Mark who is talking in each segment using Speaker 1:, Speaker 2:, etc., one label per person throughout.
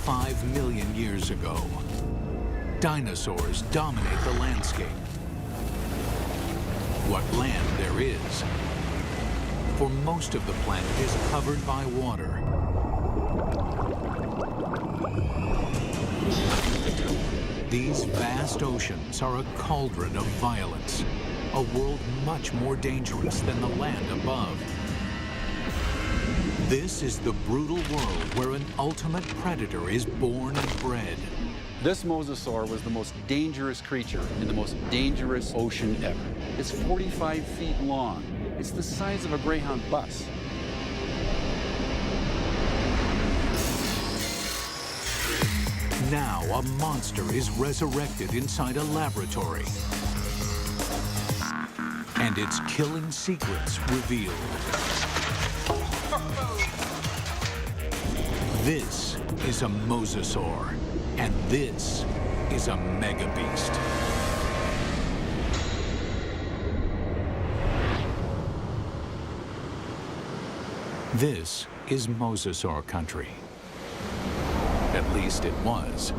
Speaker 1: 85 million years ago, dinosaurs dominate the landscape. What land there is, for most of the planet is covered by water. These vast oceans are a cauldron of violence, a world much more dangerous than the land above. This is the brutal world where an ultimate predator is born and bred.
Speaker 2: This mosasaur was the most dangerous creature in the most dangerous ocean ever. It's 45 feet long. It's the size of a Greyhound bus.
Speaker 1: Now a monster is resurrected inside a laboratory, and its killing secrets revealed. This is a mosasaur, and this is a megabeast. This is mosasaur country. At least it was.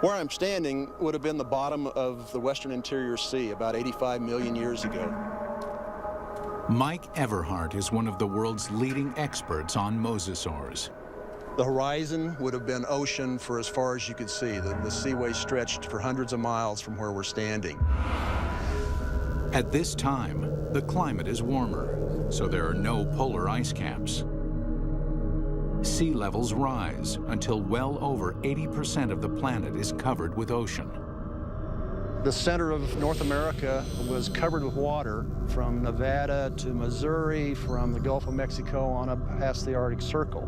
Speaker 3: Where I'm standing would have been the bottom of the Western Interior Sea about 85 million years ago.
Speaker 1: Mike Everhart is one of the world's leading experts on mosasaurs.
Speaker 3: The horizon would have been ocean for as far as you could see. The seaway stretched for hundreds of miles from where we're standing.
Speaker 1: At this time, the climate is warmer, so there are no polar ice caps. Sea levels rise until well over 80% of the planet is covered with ocean.
Speaker 3: The center of North America was covered with water from Nevada to Missouri, from the Gulf of Mexico on up past the Arctic Circle.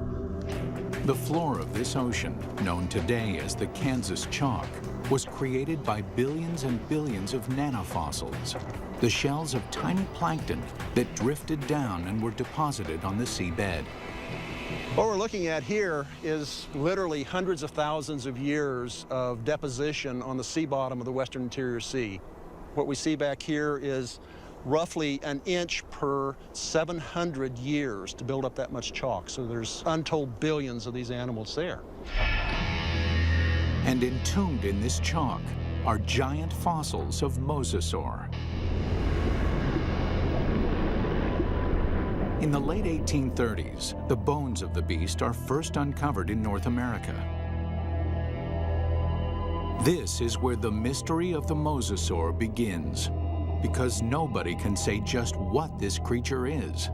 Speaker 1: The floor of this ocean, known today as the Kansas Chalk, was created by billions and billions of nanofossils, the shells of tiny plankton that drifted down and were deposited on the seabed.
Speaker 3: What we're looking at here is literally hundreds of thousands of years of deposition on the sea bottom of the Western Interior Sea. What we see back here is roughly an inch per 700 years to build up that much chalk. So there's untold billions of these animals there.
Speaker 1: And entombed in this chalk are giant fossils of mosasaur. In the late 1830s, the bones of the beast are first uncovered in North America. This is where the mystery of the mosasaur begins, because nobody can say just what this creature is.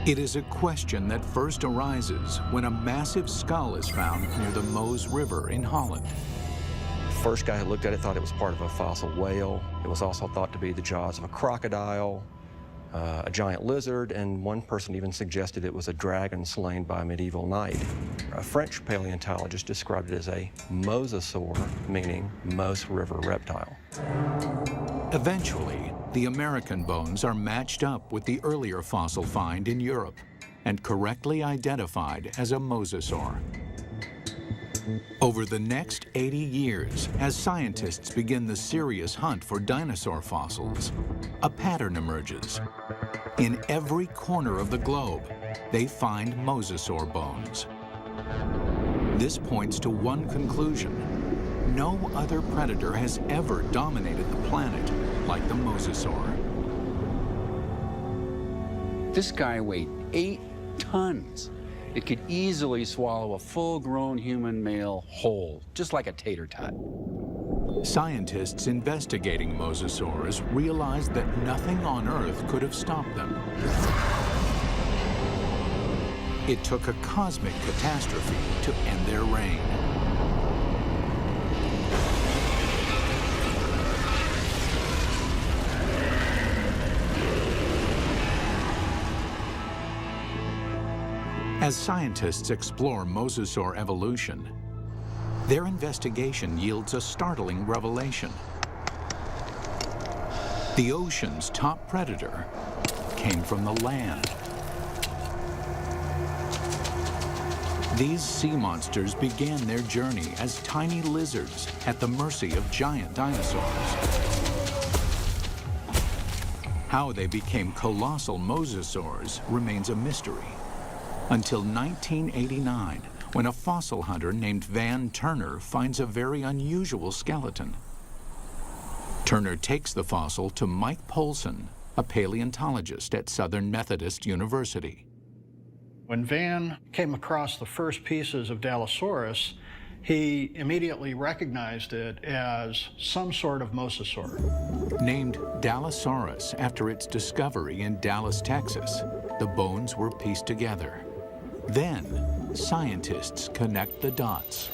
Speaker 1: It is a question that first arises when a massive skull is found near the Meuse River in Holland.
Speaker 4: The first guy who looked at it thought it was part of a fossil whale. It was also thought to be the jaws of a crocodile, a giant lizard, and one person even suggested it was a dragon slain by a medieval knight. A French paleontologist described it as a mosasaur, meaning Meuse River reptile.
Speaker 1: Eventually, the American bones are matched up with the earlier fossil find in Europe and correctly identified as a mosasaur. Over the next 80 years, as scientists begin the serious hunt for dinosaur fossils, a pattern emerges. In every corner of the globe, they find mosasaur bones. This points to one conclusion: no other predator has ever dominated the planet like the mosasaur.
Speaker 2: This guy weighed 8 tons. It could easily swallow a full-grown human male whole, just like a tater tot.
Speaker 1: Scientists investigating mosasaurs realized that nothing on Earth could have stopped them. It took a cosmic catastrophe to end their reign. As scientists explore mosasaur evolution, their investigation yields a startling revelation. The ocean's top predator came from the land. These sea monsters began their journey as tiny lizards at the mercy of giant dinosaurs. How they became colossal mosasaurs remains a mystery. Until 1989, when a fossil hunter named Van Turner finds a very unusual skeleton. Turner takes the fossil to Mike Polson, a paleontologist at Southern Methodist University.
Speaker 5: When Van came across the first pieces of Dallosaurus, he immediately recognized it as some sort of mosasaur.
Speaker 1: Named Dallosaurus after its discovery in Dallas, Texas, the bones were pieced together. Then, scientists connect the dots.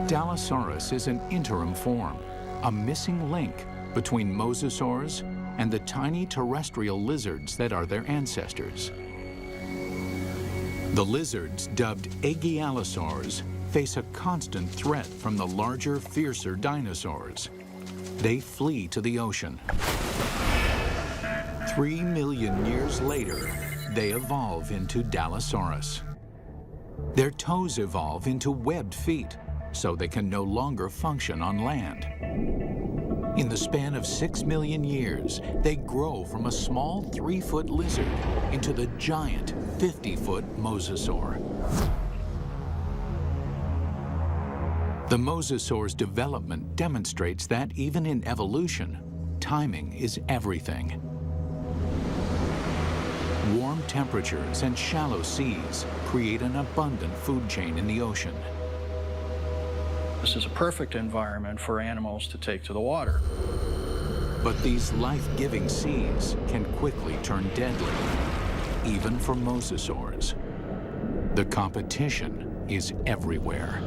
Speaker 1: Dallosaurus is an interim form, a missing link between mosasaurs and the tiny terrestrial lizards that are their ancestors. The lizards, dubbed Aegialosaurs, face a constant threat from the larger, fiercer dinosaurs. They flee to the ocean. 3 million years later, they evolve into Dallosaurus. Their toes evolve into webbed feet, so they can no longer function on land. In the span of 6 million years, they grow from a small 3-foot lizard into the giant 50-foot mosasaur. The mosasaur's development demonstrates that even in evolution, timing is everything. Warm temperatures and shallow seas create an abundant food chain in the ocean.
Speaker 5: This is a perfect environment for animals to take to the water.
Speaker 1: But these life-giving seas can quickly turn deadly, even for mosasaurs. The competition is everywhere.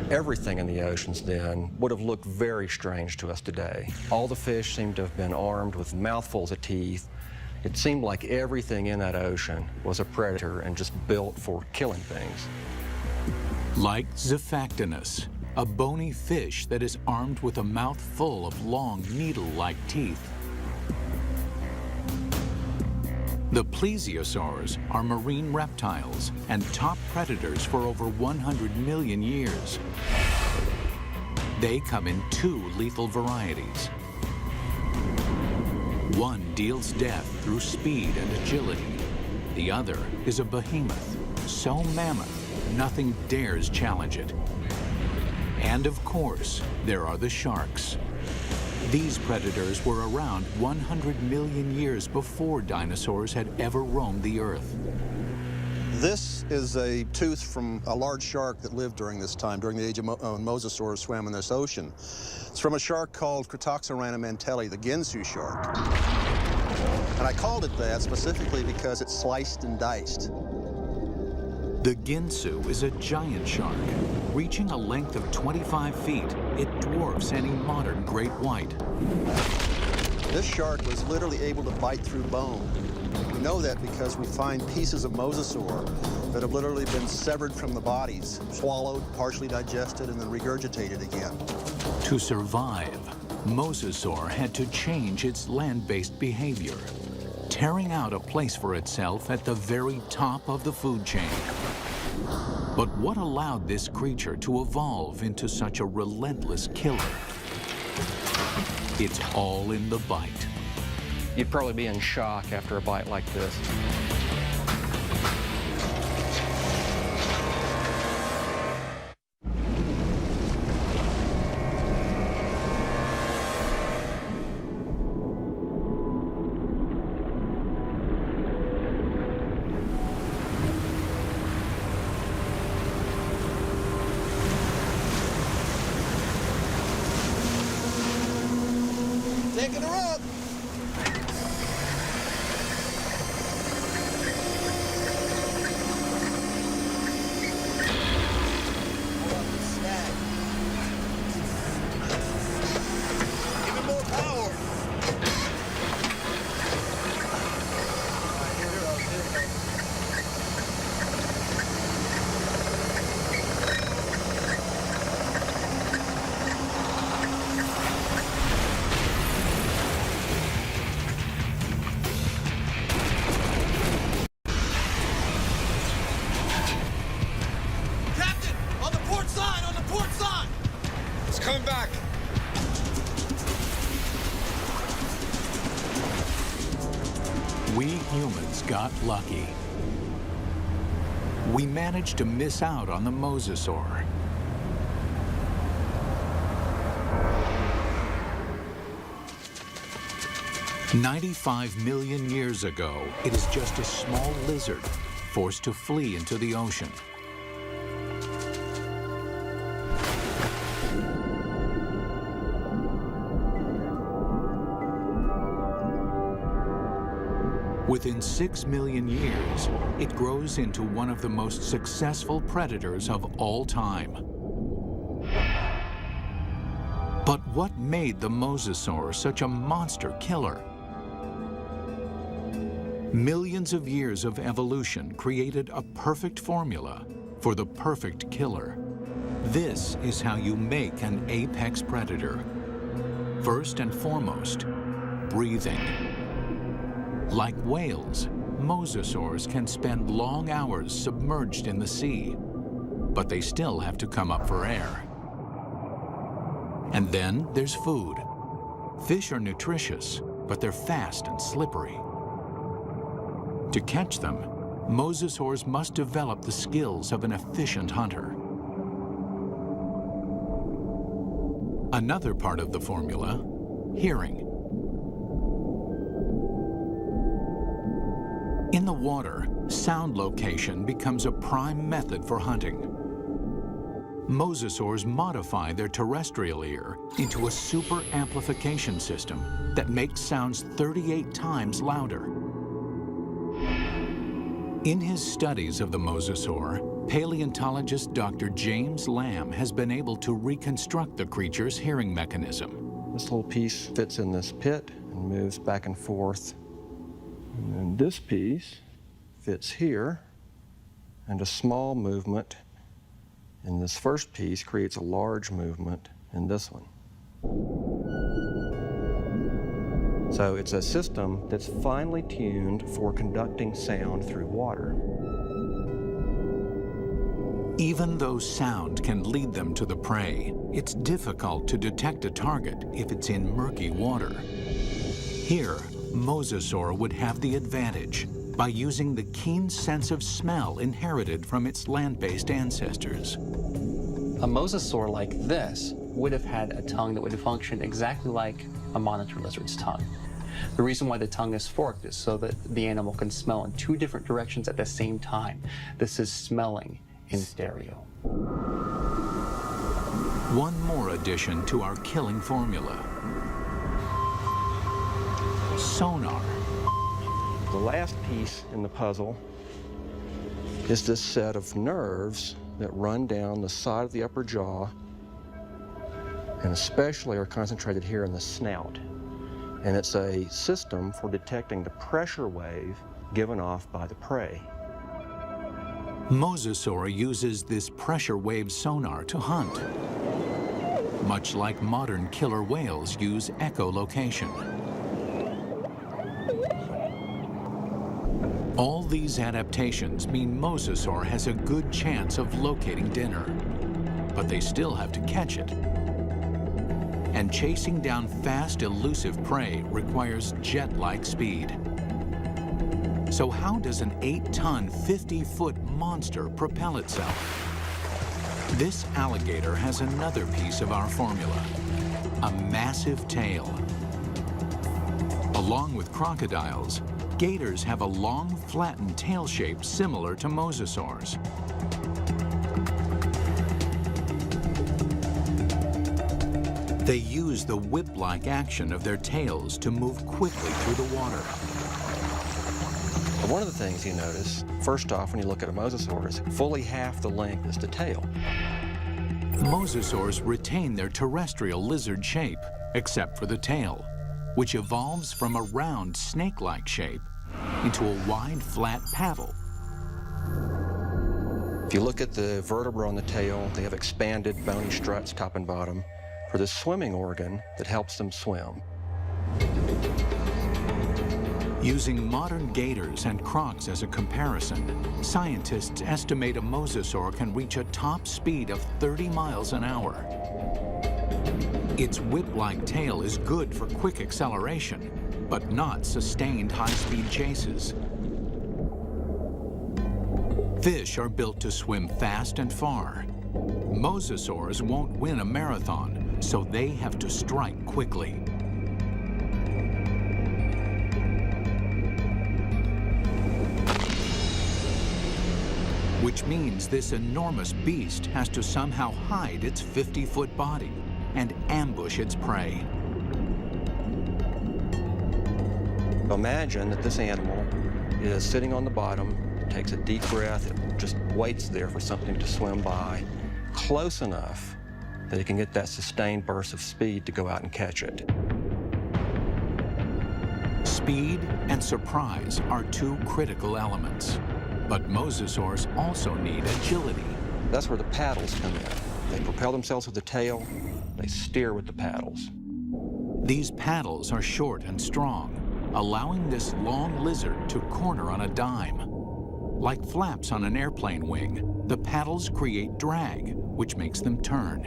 Speaker 4: Everything in the oceans then would have looked very strange to us today. All the fish seemed to have been armed with mouthfuls of teeth. It seemed like everything in that ocean was a predator and just built for killing things.
Speaker 1: Like Zephactinus, a bony fish that is armed with a mouth full of long needle-like teeth. The plesiosaurs are marine reptiles and top predators for over 100 million years. They come in 2 lethal varieties. One deals death through speed and agility. The other is a behemoth, so mammoth, nothing dares challenge it. And of course, there are the sharks. These predators were around 100 million years before dinosaurs had ever roamed the Earth.
Speaker 3: This is a tooth from a large shark that lived during this time, during the age of mosasaurs swam in this ocean. It's from a shark called Cretoxorana mantelli, the Ginsu shark. And I called it that specifically because it's sliced and diced.
Speaker 1: The Ginsu is a giant shark. Reaching a length of 25 feet, it dwarfs any modern great white.
Speaker 3: This shark was literally able to bite through bone. We know that because we find pieces of mosasaur that have literally been severed from the bodies, swallowed, partially digested, and then regurgitated again.
Speaker 1: To survive, mosasaur had to change its land-based behavior, tearing out a place for itself at the very top of the food chain. But what allowed this creature to evolve into such a relentless killer? It's all in the bite.
Speaker 4: You'd probably be in shock after a bite like this.
Speaker 3: Taking her up. Give it more power.
Speaker 1: We humans got lucky. We managed to miss out on the mosasaur. "95 million years ago, it is just a small lizard forced to flee into the ocean. Within 6 million years, it grows into one of the most successful predators of all time. But what made the mosasaur such a monster killer? Millions of years of evolution created a perfect formula for the perfect killer. This is how you make an apex predator. First and foremost, breathing. Like whales, mosasaurs can spend long hours submerged in the sea, but they still have to come up for air. And then there's food. Fish are nutritious, but they're fast and slippery. To catch them, mosasaurs must develop the skills of an efficient hunter. Another part of the formula, hearing. In the water, sound location becomes a prime method for hunting. Mosasaurs modify their terrestrial ear into a super amplification system that makes sounds 38 times louder. In his studies of the mosasaur, paleontologist Dr. James Lamb has been able to reconstruct the creature's hearing mechanism.
Speaker 4: This little piece fits in this pit and moves back and forth. And then this piece fits here, and a small movement in this first piece creates a large movement in this one. So it's a system that's finely tuned for conducting sound through water.
Speaker 1: Even though sound can lead them to the prey, it's difficult to detect a target if it's in murky water. Here, mosasaur would have the advantage by using the keen sense of smell inherited from its land-based ancestors.
Speaker 6: A mosasaur like this would have had a tongue that would have functioned exactly like a monitor lizard's tongue. The reason why the tongue is forked is so that the animal can smell in two different directions at the same time. This is smelling in stereo.
Speaker 1: One more addition to our killing formula: sonar.
Speaker 4: The last piece in the puzzle is this set of nerves that run down the side of the upper jaw and especially are concentrated here in the snout. And it's a system for detecting the pressure wave given off by the prey.
Speaker 1: Mosasaur uses this pressure wave sonar to hunt, much like modern killer whales use echolocation. All these adaptations mean mosasaur has a good chance of locating dinner, but they still have to catch it. And chasing down fast, elusive prey requires jet-like speed. So how does an 8-ton, 50-foot monster propel itself? This alligator has another piece of our formula: a massive tail. Along with crocodiles, gators have a long, flattened tail shape similar to mosasaurs. They use the whip-like action of their tails to move quickly through the water.
Speaker 4: One of the things you notice, first off, when you look at a mosasaur, is fully half the length is the tail.
Speaker 1: Mosasaurs retain their terrestrial lizard shape, except for the tail, which evolves from a round, snake-like shape into a wide, flat paddle.
Speaker 4: If you look at the vertebra on the tail, they have expanded bony struts top and bottom for the swimming organ that helps them swim.
Speaker 1: Using modern gators and crocs as a comparison, scientists estimate a mosasaur can reach a top speed of 30 miles an hour. Its whip-like tail is good for quick acceleration, but not sustained high-speed chases. Fish are built to swim fast and far. Mosasaurs won't win a marathon, so they have to strike quickly. Which means this enormous beast has to somehow hide its 50-foot body and ambush its prey.
Speaker 4: Imagine that this animal is sitting on the bottom, takes a deep breath, it just waits there for something to swim by close enough that it can get that sustained burst of speed to go out and catch it.
Speaker 1: Speed and surprise are two critical elements. But mosasaurs also need agility.
Speaker 4: That's where the paddles come in. They propel themselves with the tail, they steer with the paddles.
Speaker 1: These paddles are short and strong, allowing this long lizard to corner on a dime. Like flaps on an airplane wing, the paddles create drag, which makes them turn.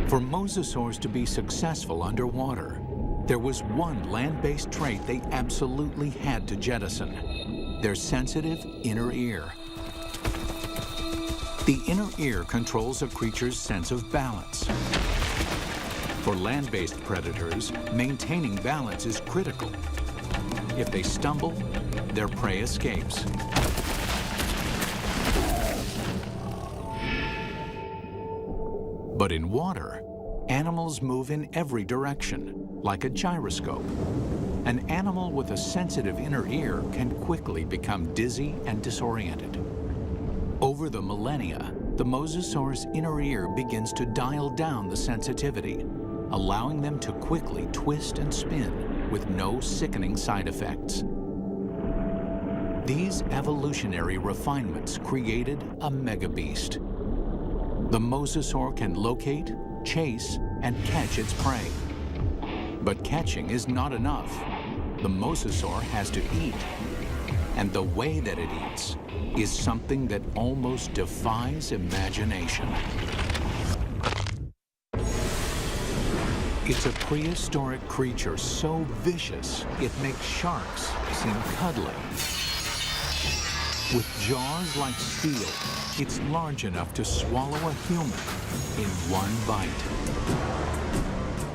Speaker 1: For mosasaurs to be successful underwater, there was one land-based trait they absolutely had to jettison: their sensitive inner ear. The inner ear controls a creature's sense of balance. For land-based predators, maintaining balance is critical. If they stumble, their prey escapes. But in water, animals move in every direction, like a gyroscope. An animal with a sensitive inner ear can quickly become dizzy and disoriented. Over the millennia, the mosasaur's inner ear begins to dial down the sensitivity, allowing them to quickly twist and spin with no sickening side effects. These evolutionary refinements created a megabeast. The mosasaur can locate, chase, and catch its prey. But catching is not enough. The mosasaur has to eat. And the way that it eats is something that almost defies imagination. It's a prehistoric creature so vicious, it makes sharks seem cuddly. With jaws like steel, it's large enough to swallow a human in one bite.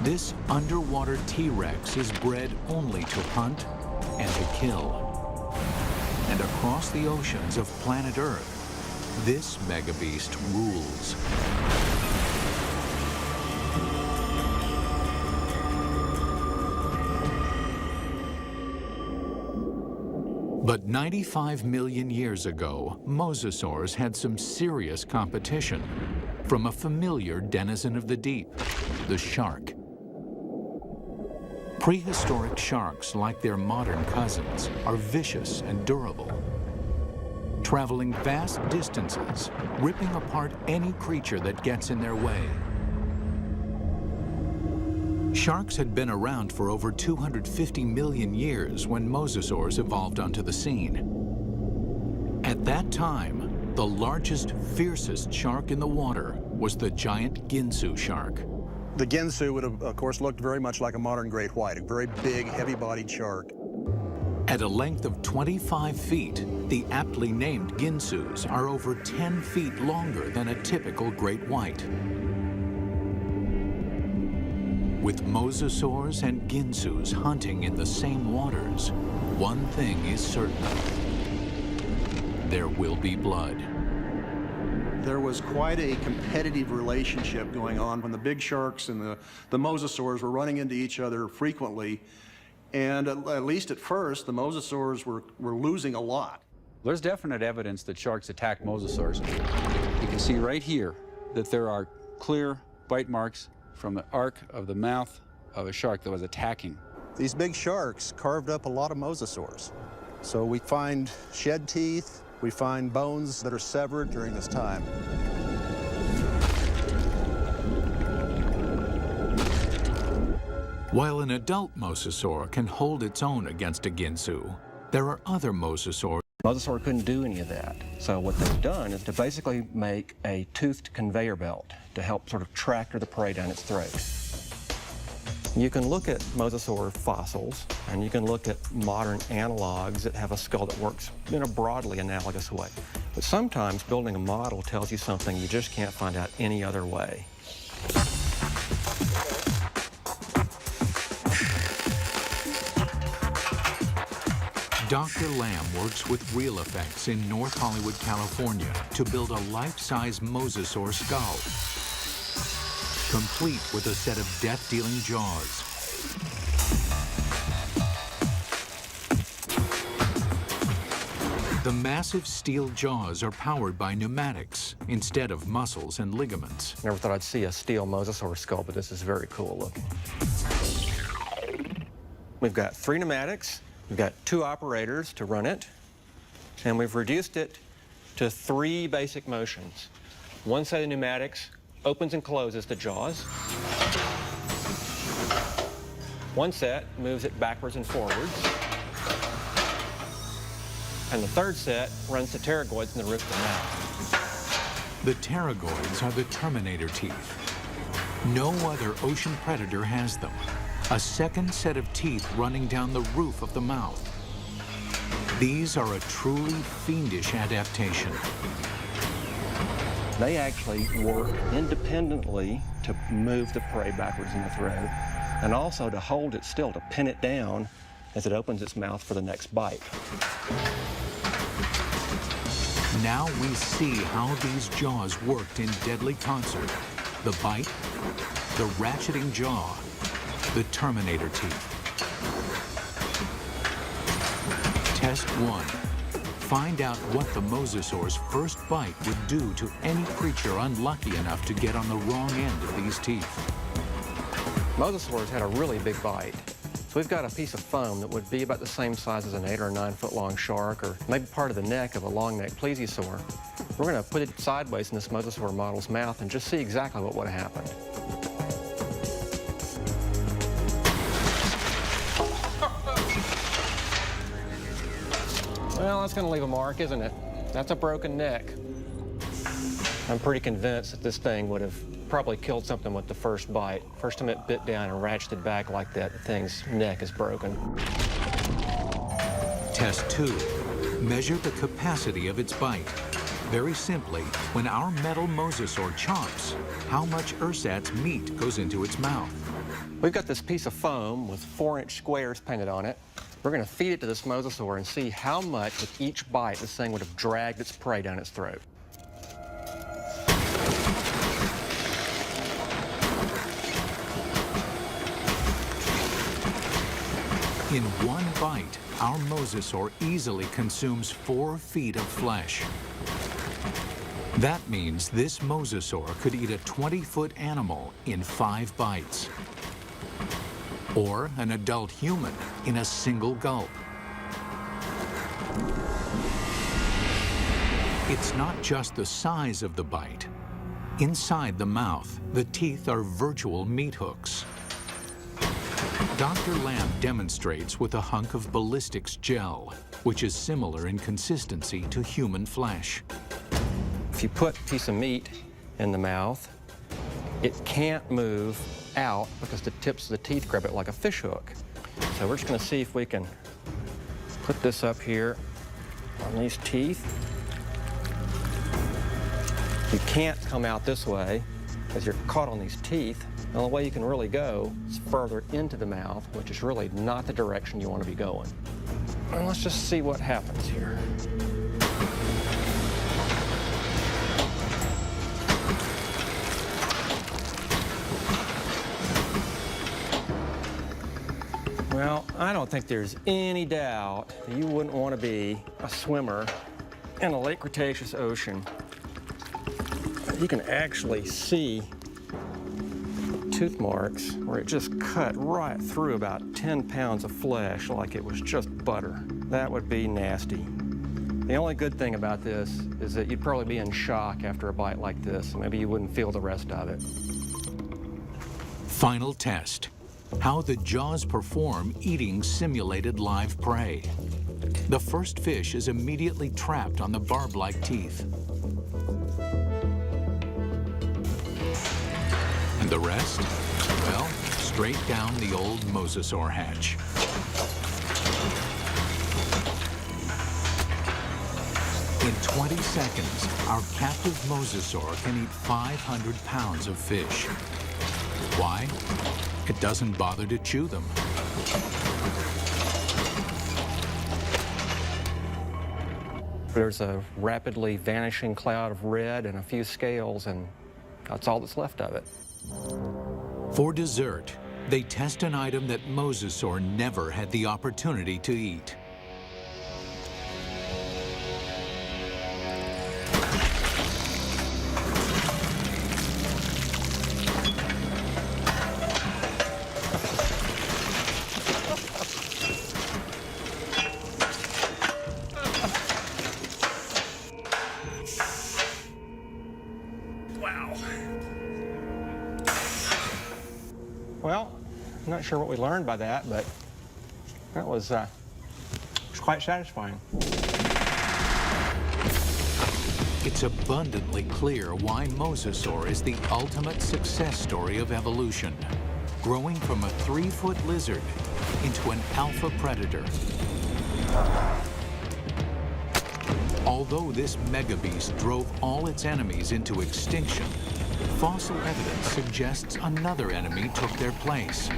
Speaker 1: This underwater T-Rex is bred only to hunt and to kill. And across the oceans of planet Earth, this megabeast rules. But 95 million years ago, mosasaurs had some serious competition from a familiar denizen of the deep, the shark. Prehistoric sharks, like their modern cousins, are vicious and durable, traveling vast distances, ripping apart any creature that gets in their way. Sharks had been around for over 250 million years when mosasaurs evolved onto the scene. At that time, the largest, fiercest shark in the water was the giant Ginsu shark.
Speaker 3: The Ginsu would have, of course, looked very much like a modern great white, a very big, heavy-bodied shark.
Speaker 1: At a length of 25 feet, the aptly named Ginsus are over 10 feet longer than a typical great white. With mosasaurs and Ginsus hunting in the same waters, one thing is certain: there will be blood.
Speaker 3: There was quite a competitive relationship going on when the big sharks and the mosasaurs were running into each other frequently. And at least at first, the mosasaurs were losing a lot.
Speaker 2: There's definite evidence that sharks attack mosasaurs. You can see right here that there are clear bite marks from the arc of the mouth of a shark that was attacking.
Speaker 3: These big sharks carved up a lot of mosasaurs. So we find shed teeth, we find bones that are severed during this time.
Speaker 1: While an adult mosasaur can hold its own against a Ginsu, there are other mosasaurs.
Speaker 4: Mosasaur couldn't do any of that. So what they've done is to basically make a toothed conveyor belt to help sort of tractor the prey down its throat. You can look at mosasaur fossils, and you can look at modern analogs that have a skull that works in a broadly analogous way. But sometimes building a model tells you something you just can't find out any other way.
Speaker 1: Dr. Lamb works with Real Effects in North Hollywood, California to build a life-size mosasaur skull, complete with a set of death-dealing jaws. The massive steel jaws are powered by pneumatics instead of muscles and ligaments.
Speaker 4: Never thought I'd see a steel mosasaur skull, but this is very cool looking. We've got 3 pneumatics, we've got 2 operators to run it, and we've reduced it to 3 basic motions. One set of pneumatics opens and closes the jaws. One set moves it backwards and forwards. And the third set runs the pterygoids in the roof of the mouth.
Speaker 1: The pterygoids are the terminator teeth. No other ocean predator has them. A second set of teeth running down the roof of the mouth. These are a truly fiendish adaptation.
Speaker 4: They actually work independently to move the prey backwards in the throat, and also to hold it still, to pin it down as it opens its mouth for the next bite.
Speaker 1: Now we see how these jaws worked in deadly concert. The bite, the ratcheting jaw, the terminator teeth. Test 1. Find out what the mosasaur's first bite would do to any creature unlucky enough to get on the wrong end of these teeth.
Speaker 4: Mosasaurs had a really big bite. So we've got a piece of foam that would be about the same size as an 8 or 9 foot long shark, or maybe part of the neck of a long neck plesiosaur. We're going to put it sideways in this mosasaur model's mouth and just see exactly what would have happened. Well, that's going to leave a mark, isn't it? That's a broken neck. I'm pretty convinced that this thing would have probably killed something with the first bite. First time it bit down and ratcheted back like that, the thing's neck is broken.
Speaker 1: Test 2. Measure the capacity of its bite. Very simply, when our metal mosasaur chomps, how much ersatz meat goes into its mouth?
Speaker 4: We've got this piece of foam with 4-inch squares painted on it. We're going to feed it to this mosasaur and see how much with each bite this thing would have dragged its prey down its throat.
Speaker 1: In one bite, our mosasaur easily consumes 4 feet of flesh. That means this mosasaur could eat a 20-foot animal in 5 bites. Or an adult human in a single gulp. It's not just the size of the bite. Inside the mouth, the teeth are virtual meat hooks. Dr. Lamb demonstrates with a hunk of ballistics gel, which is similar in consistency to human flesh.
Speaker 4: If you put a piece of meat in the mouth, it can't move out because the tips of the teeth grab it like a fish hook. So we're just going to see if we can put this up here on these teeth. You can't come out this way because you're caught on these teeth. The only way you can really go is further into the mouth, which is really not the direction you want to be going. And let's just see what happens here. Well, I don't think there's any doubt that you wouldn't want to be a swimmer in a late Cretaceous ocean. You can actually see tooth marks where it just cut right through about 10 pounds of flesh like it was just butter. That would be nasty. The only good thing about this is that you'd probably be in shock after a bite like this. Maybe you wouldn't feel the rest of it.
Speaker 1: Final test. How the jaws perform eating simulated live prey. The first fish is immediately trapped on the barb-like teeth. And the rest? Well, straight down the old mosasaur hatch. In 20 seconds, our captive mosasaur can eat 500 pounds of fish. Why? It doesn't bother to chew them.
Speaker 4: There's a rapidly vanishing cloud of red and a few scales, and that's all that's left of it.
Speaker 1: For dessert, they test an item that mosasaur never had the opportunity to eat.
Speaker 4: Well, I'm not sure what we learned by that, but that was quite satisfying.
Speaker 1: It's abundantly clear why mosasaur is the ultimate success story of evolution, growing from a 3-foot lizard into an alpha predator. Although this megabeast drove all its enemies into extinction, fossil evidence suggests another enemy took their place.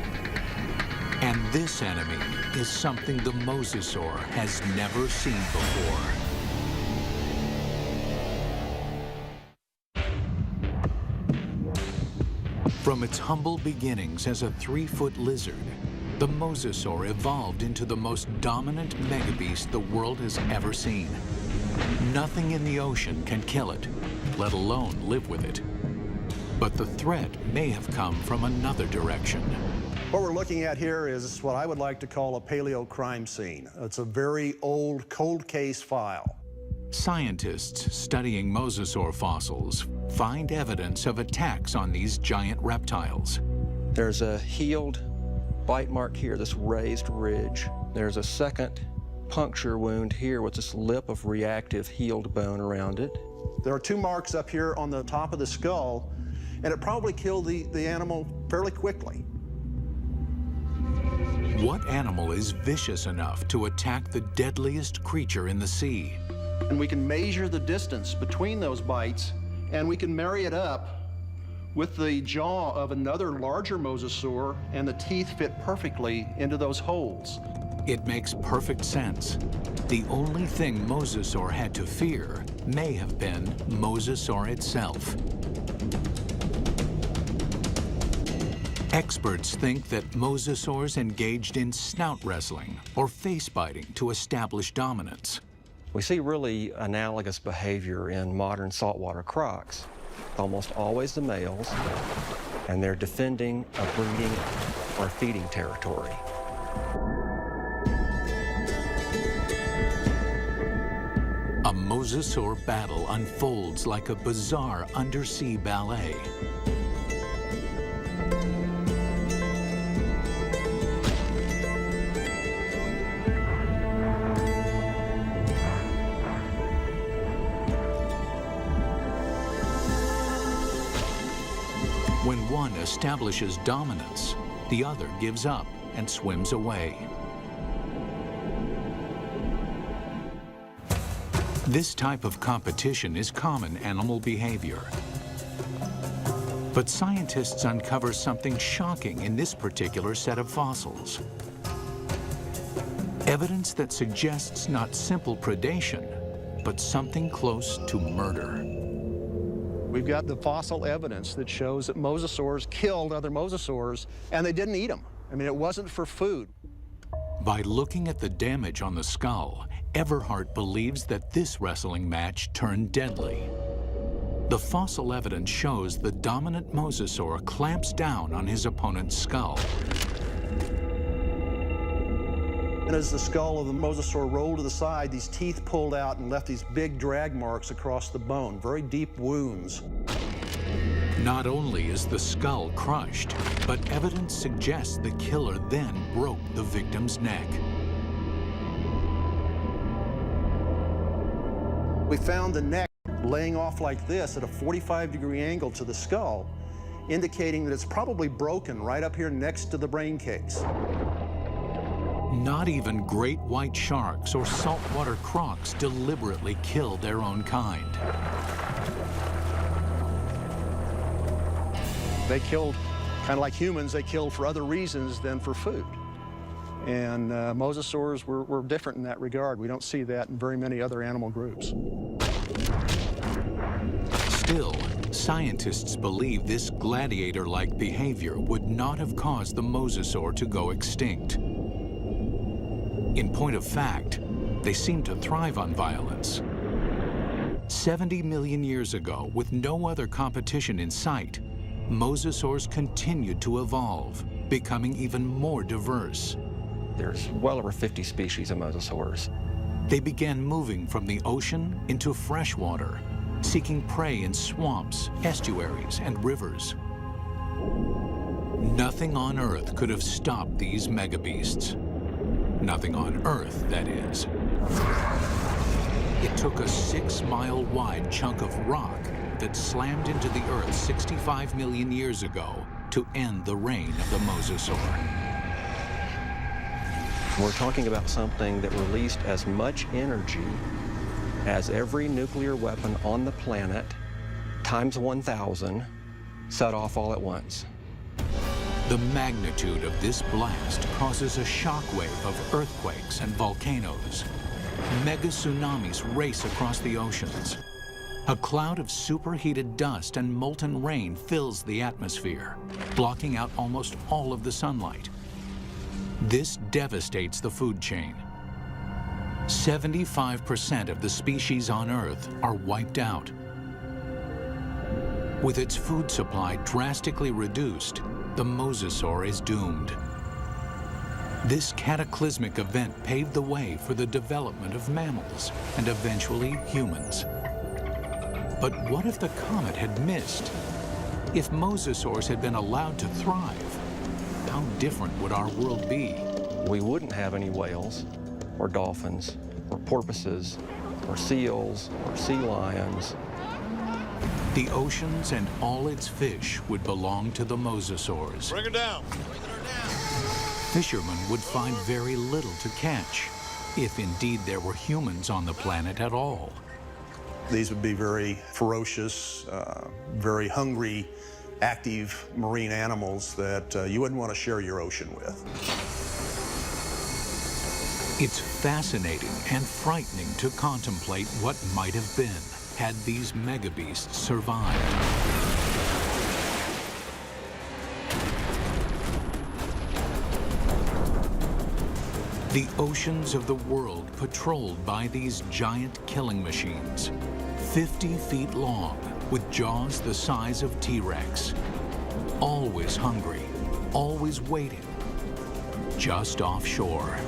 Speaker 1: And this enemy is something the mosasaur has never seen before. From its humble beginnings as a 3-foot lizard, the mosasaur evolved into the most dominant megabeast the world has ever seen. Nothing in the ocean can kill it, let alone live with it. But the threat may have come from another direction.
Speaker 3: What we're looking at here is what I would like to call a paleo crime scene. It's a very old cold case file.
Speaker 1: Scientists studying mosasaur fossils find evidence of attacks on these giant reptiles.
Speaker 4: There's a healed bite mark here, this raised ridge. There's a second puncture wound here with this lip of reactive healed bone around it.
Speaker 3: There are 2 marks up here on the top of the skull, and it probably killed the animal fairly quickly.
Speaker 1: What animal is vicious enough to attack the deadliest creature in the sea?
Speaker 3: And we can measure the distance between those bites, and we can marry it up with the jaw of another larger mosasaur, and the teeth fit perfectly into those holes.
Speaker 1: It makes perfect sense. The only thing mosasaur had to fear may have been mosasaur itself. Experts think that mosasaurs engaged in snout wrestling or face biting to establish dominance.
Speaker 4: We see really analogous behavior in modern saltwater crocs. Almost always the males, and they're defending a breeding or feeding territory.
Speaker 1: A mosasaur battle unfolds like a bizarre undersea ballet. When one establishes dominance, the other gives up and swims away. This type of competition is common animal behavior. But scientists uncover something shocking in this particular set of fossils. Evidence that suggests not simple predation, but something close to murder.
Speaker 3: We've got the fossil evidence that shows that mosasaurs killed other mosasaurs, and they didn't eat them. I mean, it wasn't for food.
Speaker 1: By looking at the damage on the skull, Everhart believes that this wrestling match turned deadly. The fossil evidence shows the dominant mosasaur clamps down on his opponent's skull.
Speaker 3: And as the skull of the mosasaur rolled to the side, these teeth pulled out and left these big drag marks across the bone, very deep wounds.
Speaker 1: Not only is the skull crushed, but evidence suggests the killer then broke the victim's neck.
Speaker 3: We found the neck laying off like this at a 45-degree angle to the skull. indicating that it's probably broken right up here next to the brain case.
Speaker 1: Not even great white sharks or saltwater crocs deliberately kill their own kind.
Speaker 3: They killed, kind of like humans, they killed for other reasons than for food. And mosasaurs were different in that regard. We don't see that in very many other animal groups.
Speaker 1: Still, scientists believe this gladiator-like behavior would not have caused the mosasaur to go extinct. In point of fact, they seem to thrive on violence. 70 million years ago, with no other competition in sight, mosasaurs continued to evolve, becoming even more diverse.
Speaker 4: There's well over 50 species of mosasaurs.
Speaker 1: They began moving from the ocean into freshwater, seeking prey in swamps, estuaries, and rivers. Nothing on Earth could have stopped these megabeasts. Nothing on Earth, that is. It took a 6-mile-wide chunk of rock that slammed into the Earth 65 million years ago to end the reign of the mosasaur.
Speaker 4: We're talking about something that released as much energy as every nuclear weapon on the planet, times 1,000, set off all at once.
Speaker 1: The magnitude of this blast causes a shockwave of earthquakes and volcanoes. Mega tsunamis race across the oceans. A cloud of superheated dust and molten rain fills the atmosphere, blocking out almost all of the sunlight. This devastates the food chain. 75% of the species on Earth are wiped out. With its food supply drastically reduced, the mosasaur is doomed. This cataclysmic event paved the way for the development of mammals and eventually humans. But what if the comet had missed? If mosasaurs had been allowed to thrive, how different would our world be?
Speaker 4: We wouldn't have any whales, or dolphins, or porpoises, or seals, or sea lions.
Speaker 1: The oceans and all its fish would belong to the mosasaurs.
Speaker 7: Bring her down. Bring her down.
Speaker 1: Fishermen would find very little to catch, if indeed there were humans on the planet at all.
Speaker 3: These would be very ferocious, very hungry, active marine animals that you wouldn't want to share your ocean with.
Speaker 1: It's fascinating and frightening to contemplate what might have been had these megabeasts survived. The oceans of the world patrolled by these giant killing machines, 50 feet long, with jaws the size of T-Rex. Always hungry, always waiting, just offshore.